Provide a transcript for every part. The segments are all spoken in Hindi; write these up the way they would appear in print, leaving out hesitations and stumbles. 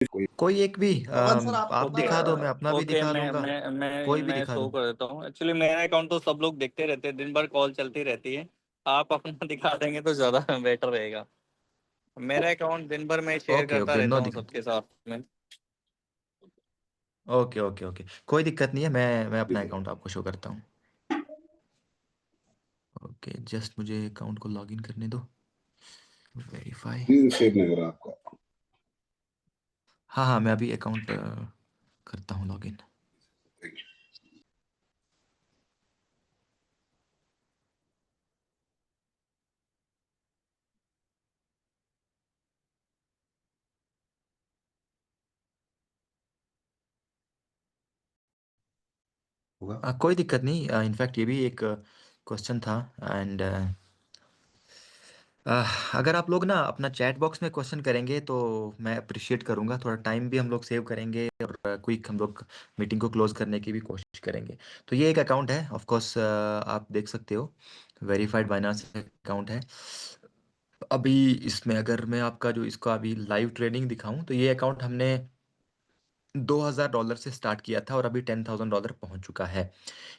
कोई। कोई एक भी पवन सर आप आप ओके दिखा दो, मैं अपना भी ओके, दिखा मैं दूंगा। मैं मैं कोई भी मैं दिखा शो दो। कर देता हूँ। एक्चुअली मेरा अकाउंट तो सब लोग देखते रहते हैं, दिन भर कॉल चलती रहती है। आप अपना दिखा देंगे तो ज्यादा बेटर रहेगा। मेरा अकाउंट दिन भर मैं शेयर ओके करता ओके, रहता नो हूँ दिक्कत। सबके साथ में। ओके ओके ओके, कोई दिक्कत नहीं है, मैं अपना ठीक है। अकाउंट आपको शो करता हूँ। ओके, जस्ट मुझे अकाउंट को लॉगिन करने दो। वेरीफाई। प्लीज सेव नहीं हो रहा आपका। हाँ हाँ, मैं अभी अकाउंट करता हूँ लॉगिन। Thank you. होगा। कोई दिक्कत नहीं, इनफैक्ट ये भी एक क्वेश्चन था। एंड अगर आप लोग ना अपना चैट बॉक्स में क्वेश्चन करेंगे तो मैं अप्रिशिएट करूंगा, थोड़ा टाइम भी हम लोग सेव करेंगे और क्विक हम लोग मीटिंग को क्लोज करने की भी कोशिश करेंगे। तो ये एक अकाउंट है, ऑफ कोर्स आप देख सकते हो, वेरीफाइड बाइनांस अकाउंट है। अभी इसमें अगर मैं आपका जो इसका अभी लाइव ट्रेडिंग दिखाऊं तो ये अकाउंट हमने $2000 से स्टार्ट किया था और अभी $10,000 पहुंच चुका है।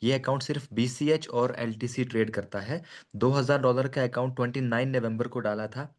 ये अकाउंट सिर्फ BCH और LTC ट्रेड करता है। $2000 का अकाउंट 29 नवंबर को डाला था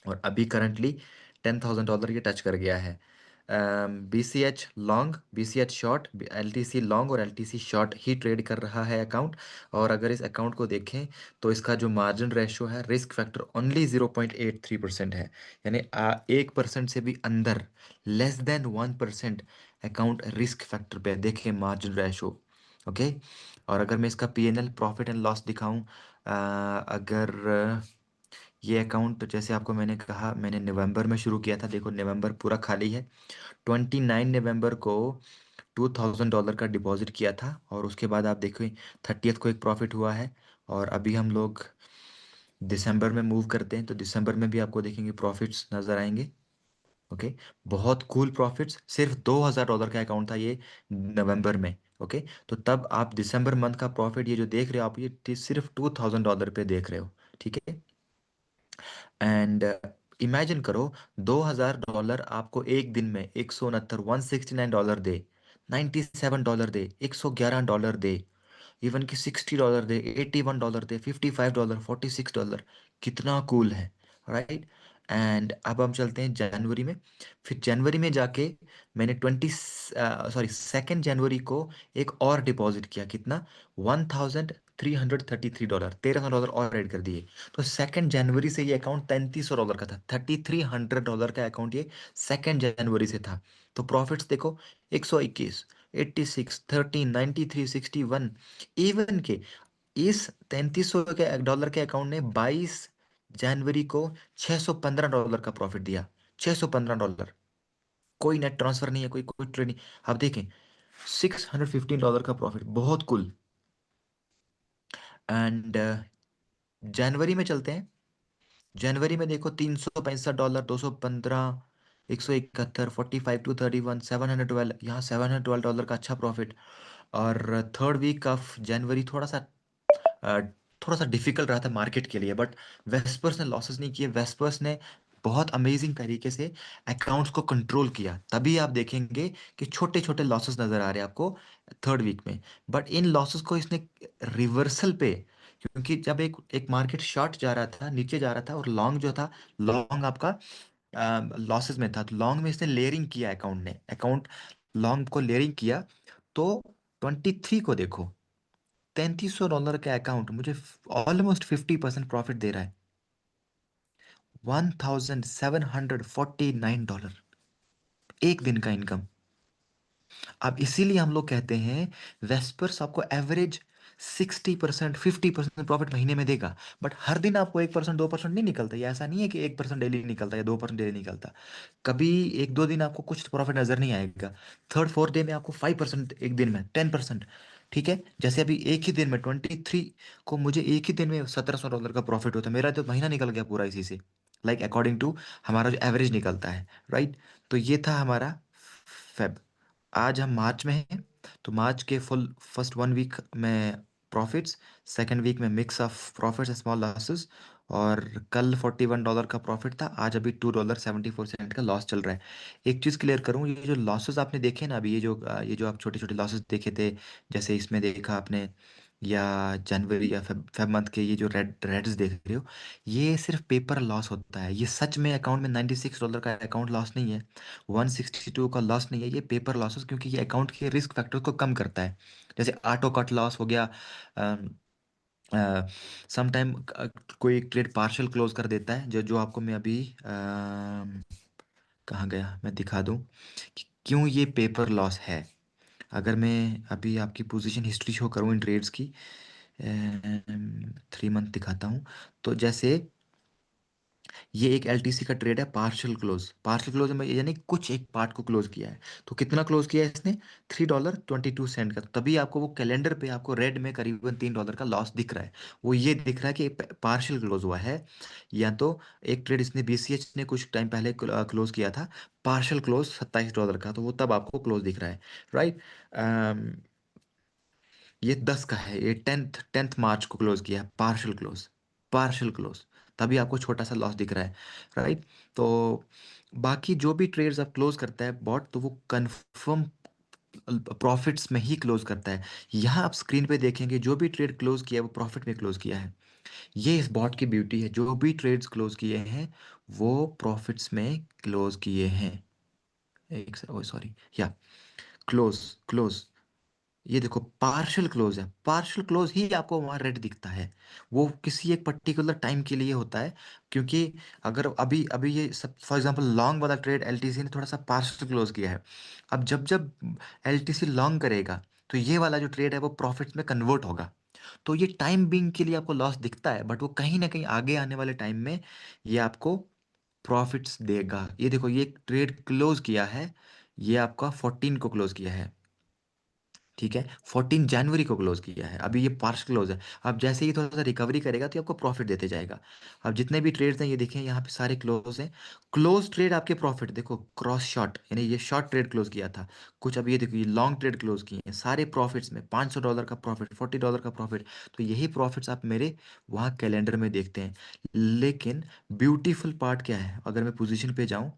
और अभी करंटली $10,000 ये टच कर गया है। BCH long, BCH short, LTC long और LTC शॉर्ट ही ट्रेड कर रहा है अकाउंट। और अगर इस अकाउंट को देखें तो इसका जो मार्जिन रेशो है, रिस्क फैक्टर ओनली 0.83% है। यानी 1% से भी अंदर, less than 1% account risk factor पे है। देखें मार्जिन रेशो। ओके। और अगर मैं इसका PNL, प्रॉफिट एंड लॉस दिखाऊं, अगर ये अकाउंट जैसे आपको मैंने कहा, मैंने नवंबर में शुरू किया था, देखो नवंबर पूरा खाली है। 29 नवंबर को $2000 का डिपॉजिट किया था और उसके बाद आप देखो 30th को एक प्रॉफिट हुआ है। और अभी हम लोग दिसंबर में मूव करते हैं तो दिसंबर में भी आपको देखेंगे प्रॉफिट्स नज़र आएंगे। ओके। बहुत कूल प्रॉफिट्स, सिर्फ $2000 का अकाउंट था ये नवंबर में। ओके। तो तब आप दिसंबर मंथ का प्रॉफिट ये जो देख रहे हो आप, ये सिर्फ $2000 पे देख रहे हो। ठीक है। एंड इमेजिन करो, $2000 आपको एक दिन में 169, $169 दे, $97 दे, $111 दे, इवन कि $60 दे, $81 दे, $55, $46। कितना कूल है, राइट। एंड अब हम चलते हैं जनवरी में। फिर जनवरी में जाके मैंने 2nd जनवरी को एक और डिपॉजिट किया। कितना? $1333, $1300 और ऐड कर दिए। तो 2nd जनवरी से ये अकाउंट $3300 का था। $3300 का अकाउंट ये 2nd जनवरी से था। तो प्रॉफिट्स देखो, 121, 86, 13, 93, 61। इवन के इस $3300 के अकाउंट ने 22 जनवरी को $615 का प्रॉफिट दिया। $615। कोई नेट ट्रांसफर नहीं है, कोई कोई ट्रेड नहीं। आप देखें, $615 का प्रॉफिट, बहुत कुल। एंड जनवरी में चलते हैं। जनवरी में देखो, $365, 215, 171, 45 to 31, 712, यहाँ $712 का अच्छा प्रॉफिट। और थर्ड वीक ऑफ जनवरी अ, थोड़ा सा डिफिकल्ट रहा था मार्केट के लिए, बट वेस्पर्स ने लॉसेस नहीं किए। वेस्पर्स ने बहुत अमेजिंग तरीके से अकाउंट्स को कंट्रोल किया, तभी आप देखेंगे कि छोटे छोटे लॉसेस नजर आ रहे हैं आपको थर्ड वीक में। बट इन लॉसेस को इसने रिवर्सल पे, क्योंकि जब एक एक मार्केट शॉर्ट जा रहा था, नीचे जा रहा था, और लॉन्ग जो था, लॉन्ग आपका लॉसेस में था, तो लॉन्ग में इसने लेयरिंग किया, अकाउंट ने अकाउंट लॉन्ग को लेयरिंग किया। तो 23 को देखो, $3300 का अकाउंट मुझे ऑलमोस्ट 50% प्रॉफिट दे रहा है। $1749, एक दिन का इनकम। अब इसीलिए हम लोग कहते हैं वेस्पर्स आपको एवरेज 60%, 50% प्रॉफिट महीने में देगा। बट हर दिन आपको 1%, 2% नहीं निकलता। ये ऐसा नहीं है कि 1% डेली निकलता है या 2% डेली निकलता। कभी एक दो दिन आपको कुछ प्रॉफिट नजर नहीं आएगा। थर्ड फोर्थ डे में आपको 5%, एक दिन में 10%। ठीक है। जैसे अभी एक ही दिन में 23 को मुझे एक ही दिन में $1700 का प्रॉफिट होता है। मेरा तो महीना निकल गया पूरा इसी से, लाइक अकॉर्डिंग टू हमारा जो एवरेज निकलता है, राइट। तो ये था हमारा फेब। आज हम मार्च में हैं, तो मार्च के फुल फर्स्ट 1 वीक में प्रॉफिट्स, सेकेंड वीक में mix of profits and small losses, और कल $41 का प्रॉफिट था, आज अभी $2.74 का लॉस चल रहा है। एक चीज़ क्लियर करूँ, ये जो लॉसेस आपने देखे ना अभी, ये जो आप छोटे छोटे लॉसेस देखे थे, जैसे इसमें देखा आपने, या जनवरी या फेब मंथ के ये जो रेड्स देख रहे हो, ये सिर्फ पेपर लॉस होता है। ये सच में अकाउंट में $96 का अकाउंट लॉस नहीं है, 162 का लॉस नहीं है, ये पेपर लॉसेस, क्योंकि ये अकाउंट के रिस्क फैक्टर को कम करता है। जैसे ऑटो कट लॉस हो गया, समटाइम कोई एक ट्रेड पार्शल क्लोज कर देता है, जो जो आपको मैं अभी कहाँ गया, मैं दिखा दूँ कि क्यों ये पेपर लॉस है। अगर मैं अभी आपकी पोजीशन हिस्ट्री शो करूँ इन ट्रेड्स की, 3 मंथ दिखाता हूँ। तो जैसे ये एक एलटीसी का ट्रेड है, पार्शियल क्लोज में यानी कुछ एक पार्ट को क्लोज किया है। तो कितना क्लोज किया है इसने, $3.22 का। तभी आपको वो कैलेंडर पे आपको रेड में करीबन $3 का लॉस दिख रहा है। वो ये दिख रहा है कि पार्शियल क्लोज हुआ है, या तो एक ट्रेड इसने बीसीएच ने कुछ टाइम पहले क्लोज किया था, पार्शियल क्लोज $27 का, तो वो तब आपको क्लोज दिख रहा है, राइट। ये 10 का है, ये टेंथ मार्च को क्लोज किया है, पार्शियल क्लोज, तभी आपको छोटा सा लॉस दिख रहा है, राइट। तो बाकी जो भी ट्रेड्स आप क्लोज करता है बॉट, तो वो कंफर्म प्रॉफिट्स में ही क्लोज करता है। यहाँ आप स्क्रीन पे देखेंगे जो भी ट्रेड क्लोज किया है वो प्रॉफिट में क्लोज किया है। ये इस बॉट की ब्यूटी है, जो भी ट्रेड्स क्लोज किए हैं वो प्रॉफिट्स में क्लोज किए हैं। एक सॉरी, या क्लोज क्लोज, ये देखो पार्शियल क्लोज है, पार्शियल क्लोज ही आपको वहां रेड दिखता है। वो किसी एक पर्टिकुलर टाइम के लिए होता है, क्योंकि अगर अभी अभी ये सब, फॉर एग्जांपल लॉन्ग वाला ट्रेड एलटीसी ने थोड़ा सा पार्शियल क्लोज किया है, अब जब जब एलटीसी लॉन्ग करेगा तो ये वाला जो ट्रेड है वो प्रॉफिट्स में कन्वर्ट होगा। तो ये टाइम बिंग के लिए आपको लॉस दिखता है, बट वो कहीं ना कहीं आगे आने वाले टाइम में ये आपको प्रॉफिट्स देगा। ये देखो, ये ट्रेड क्लोज किया है, ये आपका 14 को क्लोज किया है, ठीक है, 14 जनवरी को क्लोज किया है, अभी ये पार्श क्लोज है। अब जैसे ही थोड़ा सा रिकवरी करेगा तो ये आपको प्रॉफिट देते जाएगा। अब जितने भी ट्रेड्स हैं ये देखें, यहाँ पे सारे क्लोज हैं। क्लोज ट्रेड आपके प्रॉफिट देखो, क्रॉस शॉट यानी ये शॉर्ट ट्रेड क्लोज किया था कुछ, अब ये देखो ये लॉन्ग ट्रेड क्लोज किए हैं, सारे प्रॉफिट्स में $500 का प्रॉफिट, $40 का प्रॉफिट। तो यही प्रॉफिट्स आप मेरे वहाँ कैलेंडर में देखते हैं। लेकिन ब्यूटीफुल पार्ट क्या है, अगर मैं पोजीशन पे जाऊँ,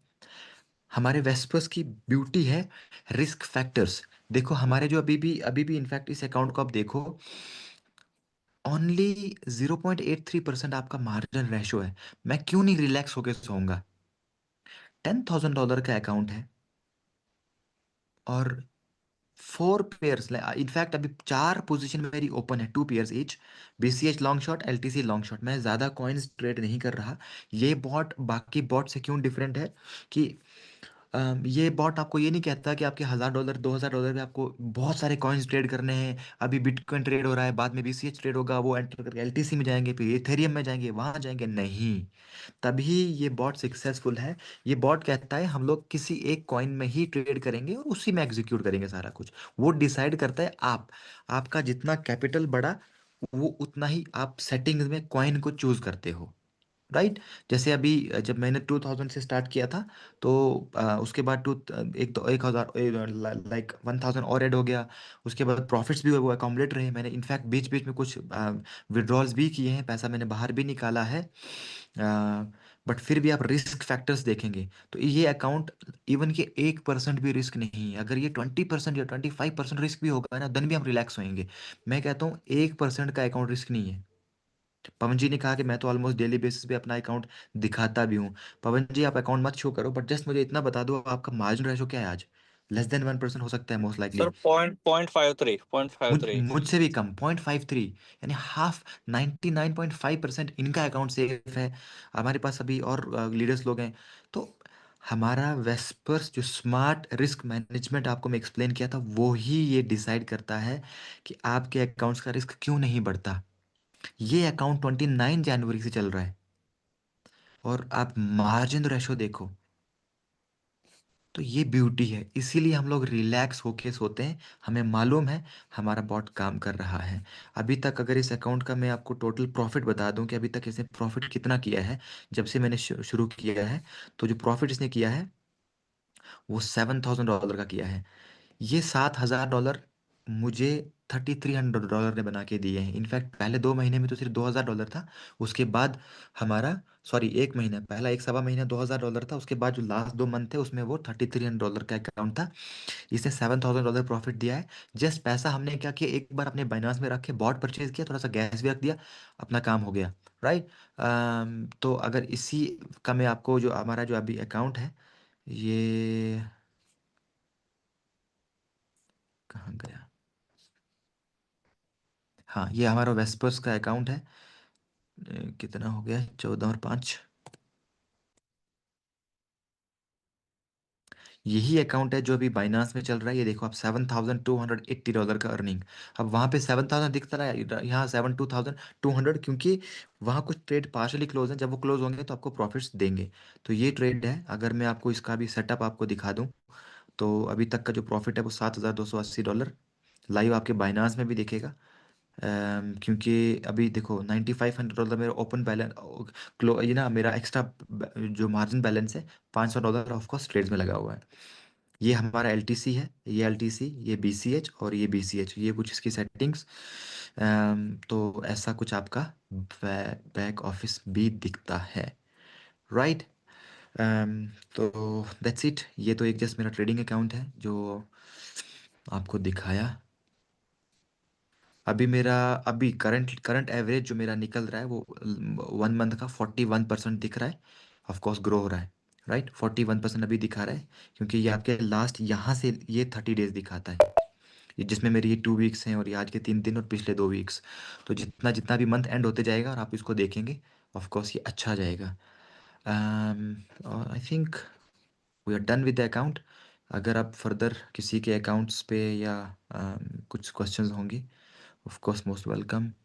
हमारे वेस्पर्स की ब्यूटी है रिस्क फैक्टर्स। देखो हमारे जो अभी भी इनफैक्ट इस अकाउंट को आप देखो, ओनली 0.83% आपका मार्जिन रेशो है। मैं क्यों नहीं रिलैक्स होकर सोऊंगा, $10,000 का अकाउंट है, और 4 पेयर्स, इनफैक्ट अभी 4 पोजीशन मेरी ओपन है, 2 pairs each, BCH long shot, LTC long shot. मैं ज़्यादा कॉइन्स ट्रेड नहीं कर रहा। ये बॉट बाकी बॉट से क्यों डिफरेंट है कि ये बॉट आपको ये नहीं कहता कि आपके $1,000 $2,000 में आपको बहुत सारे कॉइन्स ट्रेड करने हैं। अभी बिटकॉइन ट्रेड हो रहा है, बाद में बीसीएच ट्रेड होगा, वो एंटर करके एलटीसी में जाएंगे, फिर इथेरियम में जाएंगे, वहां जाएंगे, नहीं। तभी ये बॉट सक्सेसफुल है। ये बॉट कहता है हम लोग किसी एक कॉइन में ही ट्रेड करेंगे और उसी में एग्जीक्यूट करेंगे सारा कुछ। वो डिसाइड करता है आपका जितना कैपिटल बढ़ा, वो उतना ही आप सेटिंग्स में कॉइन को चूज करते हो, राइट। जैसे अभी जब मैंने 2000 से स्टार्ट किया था, तो उसके बाद एक हज़ार, लाइक 1000 और ऐड हो गया। उसके बाद प्रॉफिट्स भी वो अकोमोडेट रहे, मैंने इनफैक्ट बीच बीच में कुछ विड्रॉल्स भी किए हैं, पैसा मैंने बाहर भी निकाला है। बट फिर भी आप रिस्क फैक्टर्स देखेंगे तो ये अकाउंट इवन कि 1% भी रिस्क नहीं है। अगर ये 20% या 25% रिस्क भी होगा ना, देन भी हम रिलैक्स होंगे। मैं कहता हूँ 1% का अकाउंट रिस्क नहीं है। पवन जी ने कहा कि मैं तो ऑलमोस्ट डेली बेसिस पे अपना अकाउंट दिखाता भी हूँ। पवन जी आप अकाउंट मत शो करो, बट जस्ट मुझे इतना बता दो आपका मार्जिन रेशो क्या है आज। लेस देन 1% हो सकता है most sir likely. Point five three, point five three मुझसे भी कम, 0.53, यानी हाफ। 99.5% इनका अकाउंट सेफ है। हमारे पास अभी और लीडर्स लोग हैं। तो हमारा वेस्पर्स जो स्मार्ट रिस्क मैनेजमेंट आपको मैं एक्सप्लेन किया था, वो ही ये डिसाइड करता है कि आपके अकाउंट्स का रिस्क क्यों नहीं बढ़ता। ये अकाउंट 29 जनवरी से चल रहा है, और आप मार्जिन रेशो देखो, तो ये ब्यूटी है। इसीलिए हम लोग रिलैक्स होके सोते हैं, हमें मालूम है हमारा बॉट काम कर रहा है। अभी तक अगर इस अकाउंट का मैं आपको टोटल प्रॉफिट बता दूं कि अभी तक इसने प्रॉफिट कितना किया है, जब से मैंने शुरू किया है, तो जो प्रॉफिट इसने किया है वो $7,000 का किया है। ये $7,000 मुझे $3,300 ने बना के दिए हैं। इनफैक्ट पहले 2 महीने में तो सिर्फ $2,000 था। उसके बाद हमारा, सॉरी, 1 महीना, पहला एक सवा महीना $2,000 था। उसके बाद जो लास्ट 2 मंथ थे उसमें वो $3,300 का अकाउंट था। इसने $7,000 प्रॉफिट दिया है। जस्ट पैसा हमने क्या किया, एक बार अपने बाइनांस में रख के बॉट परचेज किया, थोड़ा सा गैस भी रख दिया, अपना काम हो गया। राइट। तो अगर इसी का मैं आपको, जो हमारा जो अभी अकाउंट है, ये कहाँ गया, हाँ, ये हमारा वेस्पर्स का अकाउंट है। कितना हो गया, 14 और 5, यही अकाउंट है जो अभी बाइनांस में चल रहा है। ये देखो आप, $7,280 का अर्निंग। अब वहाँ पे 7,000 दिखता रहा है, यहाँ 7,200, क्योंकि वहाँ कुछ ट्रेड पार्शली क्लोज हैं। जब वो क्लोज होंगे तो आपको प्रॉफिट्स देंगे। तो ये ट्रेड है। अगर मैं आपको इसका भी सेटअप आपको दिखा दूँ, तो अभी तक का जो प्रॉफिट है वो $7,280 लाइव आपके बाइनांस में भी दिखेगा। क्योंकि अभी देखो $9,500 मेरा ओपन बैलेंस, क्लो, ये ना मेरा एक्स्ट्रा जो मार्जिन बैलेंस है, $500 ऑफ कोर्स ट्रेड्स में लगा हुआ है। ये हमारा LTC है, ये LTC, ये BCH और ये BCH, ये कुछ इसकी सेटिंग्स। तो ऐसा कुछ आपका बैक ऑफिस भी दिखता है। राइट। तो दैट्स इट। ये तो एक जस्ट मेरा ट्रेडिंग अकाउंट है जो आपको दिखाया। अभी मेरा, अभी करंट करंट एवरेज जो मेरा निकल रहा है वो 1 मंथ का 41% दिख रहा है। ऑफ कोर्स ग्रो हो रहा है। राइट, 41% अभी दिखा रहा है, क्योंकि ये आपके लास्ट यहाँ से ये 30 डेज दिखाता है। ये जिसमें मेरी ये 2 वीक्स हैं, और ये आज के 3 दिन और पिछले 2 वीक्स। तो जितना जितना भी मंथ एंड होते जाएगा और आप इसको देखेंगे, ऑफ कोर्स ये अच्छा जाएगा। और I think we are done with the account. अगर आप फर्दर किसी के अकाउंट्स पे या कुछ क्वेश्चंस होंगे, ऑफ कोर्स मोस्ट वेलकम।